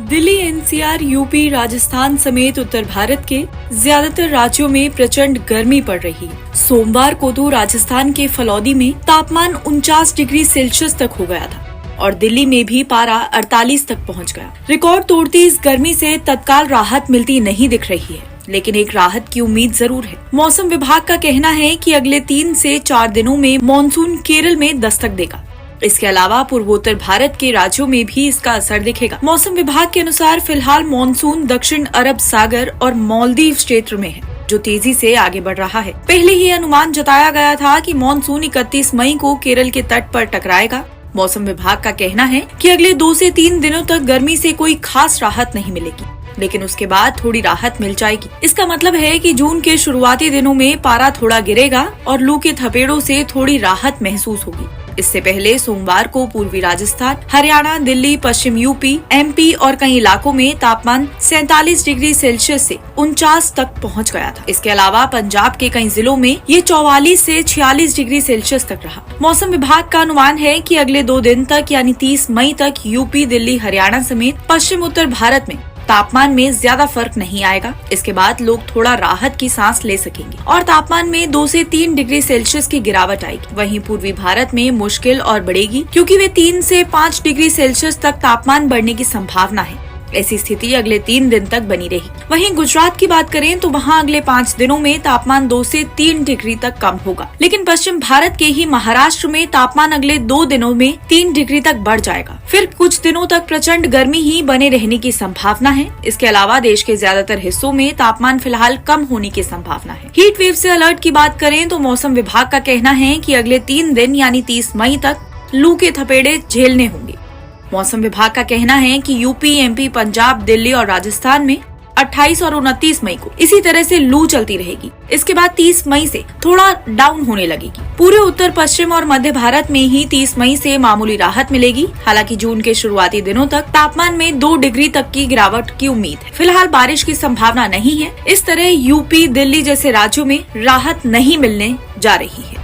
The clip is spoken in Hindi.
दिल्ली, एनसीआर, यूपी, राजस्थान समेत उत्तर भारत के ज्यादातर राज्यों में प्रचंड गर्मी पड़ रही है। सोमवार को तो राजस्थान के फलौदी में तापमान 49 डिग्री सेल्सियस तक हो गया था और दिल्ली में भी पारा 48 तक पहुंच गया। रिकॉर्ड तोड़ती इस गर्मी से तत्काल राहत मिलती नहीं दिख रही है, लेकिन एक राहत की उम्मीद जरूर है। मौसम विभाग का कहना है कि अगले 3 से 4 दिनों में मॉनसून केरल में दस्तक देगा। इसके अलावा पूर्वोत्तर भारत के राज्यों में भी इसका असर दिखेगा। मौसम विभाग के अनुसार फिलहाल मॉनसून दक्षिण अरब सागर और मालदीव क्षेत्र में है, जो तेजी से आगे बढ़ रहा है। पहले ही अनुमान जताया गया था कि मॉनसून 31 मई को केरल के तट पर टकराएगा। मौसम विभाग का कहना है कि अगले 2 से 3 दिनों तक गर्मी से कोई खास राहत नहीं मिलेगी, लेकिन उसके बाद थोड़ी राहत मिल जाएगी। इसका मतलब है कि जून के शुरुआती दिनों में पारा थोड़ा गिरेगा और लू के थपेड़ों से थोड़ी राहत महसूस होगी। इससे पहले सोमवार को पूर्वी राजस्थान, हरियाणा, दिल्ली, पश्चिम यूपी, एमपी और कई इलाकों में तापमान 47 डिग्री सेल्सियस से 49 तक पहुंच गया था। इसके अलावा पंजाब के कई जिलों में ये 44 से 46 डिग्री सेल्सियस तक रहा। मौसम विभाग का अनुमान है कि अगले 2 दिन तक यानी 30 मई तक यूपी, दिल्ली, हरियाणा समेत पश्चिम उत्तर भारत में तापमान में ज्यादा फर्क नहीं आएगा। इसके बाद लोग थोड़ा राहत की सांस ले सकेंगे और तापमान में 2 से 3 डिग्री सेल्सियस की गिरावट आएगी। वहीं पूर्वी भारत में मुश्किल और बढ़ेगी, क्योंकि वे 3 से 5 डिग्री सेल्सियस तक तापमान बढ़ने की संभावना है। ऐसी स्थिति अगले 3 दिन तक बनी रही। वहीं गुजरात की बात करें तो वहां अगले 5 दिनों में तापमान 2 से 3 डिग्री तक कम होगा, लेकिन पश्चिम भारत के ही महाराष्ट्र में तापमान अगले 2 दिनों में 3 डिग्री तक बढ़ जाएगा। फिर कुछ दिनों तक प्रचंड गर्मी ही बने रहने की संभावना है। इसके अलावा देश के ज्यादातर हिस्सों में तापमान फिलहाल कम होने की संभावना है। हीट वेव से अलर्ट की बात करें तो मौसम विभाग का कहना है कि अगले 3 दिन यानी 30 मई तक लू के थपेड़े झेलने होंगे। मौसम विभाग का कहना है कि यूपी, एमपी, पंजाब, दिल्ली और राजस्थान में 28 और 29 मई को इसी तरह से लू चलती रहेगी। इसके बाद 30 मई से थोड़ा डाउन होने लगेगी। पूरे उत्तर पश्चिम और मध्य भारत में ही 30 मई से मामूली राहत मिलेगी। हालांकि जून के शुरुआती दिनों तक तापमान में 2 डिग्री तक की गिरावट की उम्मीद है। फिलहाल बारिश की संभावना नहीं है। इस तरह यूपी, दिल्ली जैसे राज्यों में राहत नहीं मिलने जा रही है।